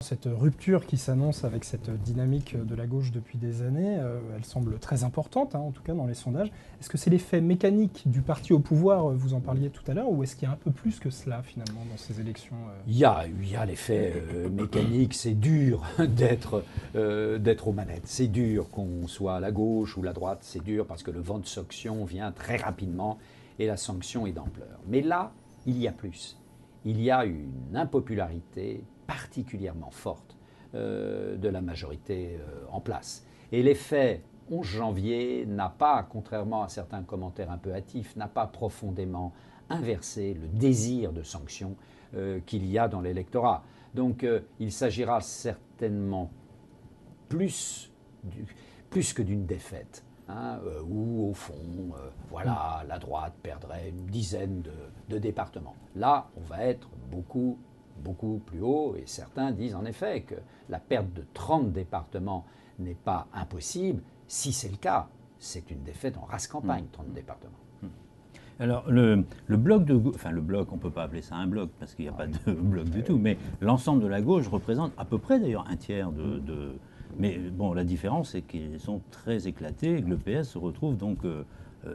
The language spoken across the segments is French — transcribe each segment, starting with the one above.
Cette rupture qui s'annonce avec cette dynamique de la gauche depuis des années, elle semble très importante, hein, en tout cas dans les sondages. Est-ce que c'est l'effet mécanique du parti au pouvoir, vous en parliez tout à l'heure, ou est-ce qu'il y a un peu plus que cela finalement dans ces élections Il y a l'effet mécanique, c'est dur d'être aux manettes, c'est dur qu'on soit à la gauche ou la droite, c'est dur parce que le vent de sanction vient très rapidement et la sanction est d'ampleur. Mais là, il y a plus. Il y a une impopularité particulièrement forte de la majorité en place. Et l'effet 11 janvier n'a pas, contrairement à certains commentaires un peu hâtifs, n'a pas profondément inversé le désir de sanction qu'il y a dans l'électorat. Donc il s'agira certainement plus, plus que d'une défaite, hein, où au fond, voilà, la droite perdrait une dizaine de départements. Là, on va être beaucoup plus haut, et certains disent en effet que la perte de 30 départements n'est pas impossible. Si c'est le cas, c'est une défaite en race campagne, 30 départements. Alors, le bloc enfin le bloc, on ne peut pas appeler ça un bloc, parce qu'il n'y a pas de bloc du tout, mais l'ensemble de la gauche représente à peu près d'ailleurs un tiers de. Mais bon, la différence, c'est qu'ils sont très éclatés et que le PS se retrouve donc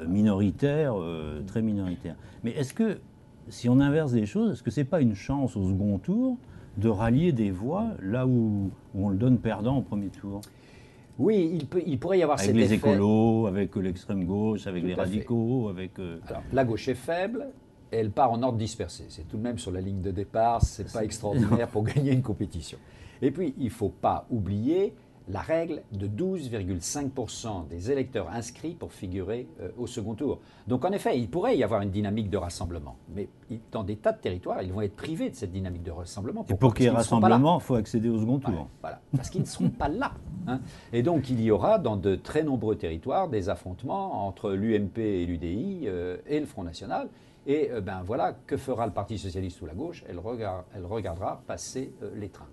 minoritaire, très minoritaire. Mais est-ce que, si on inverse les choses, est-ce que ce n'est pas une chance au second tour de rallier des voix là où on le donne perdant au premier tour? Oui, il pourrait y avoir avec cet les effet. écolos, avec l'extrême gauche, avec les radicaux, avec... Alors, la gauche est faible, et elle part en ordre dispersé. C'est tout de même sur la ligne de départ, c'est pas extraordinaire pour gagner une compétition. Et puis, il ne faut pas oublier la règle de 12,5% des électeurs inscrits pour figurer au second tour. Donc en effet, il pourrait y avoir une dynamique de rassemblement. Mais dans des tas de territoires, ils vont être privés de cette dynamique de rassemblement. Et pour qu'il y ait rassemblement, il faut accéder au second tour. Voilà, parce qu'ils ne seront pas là. Hein. Et donc il y aura dans de très nombreux territoires des affrontements entre l'UMP et l'UDI et le Front National. Et ben voilà, que fera le Parti Socialiste ou la gauche? Elle regardera passer les trains.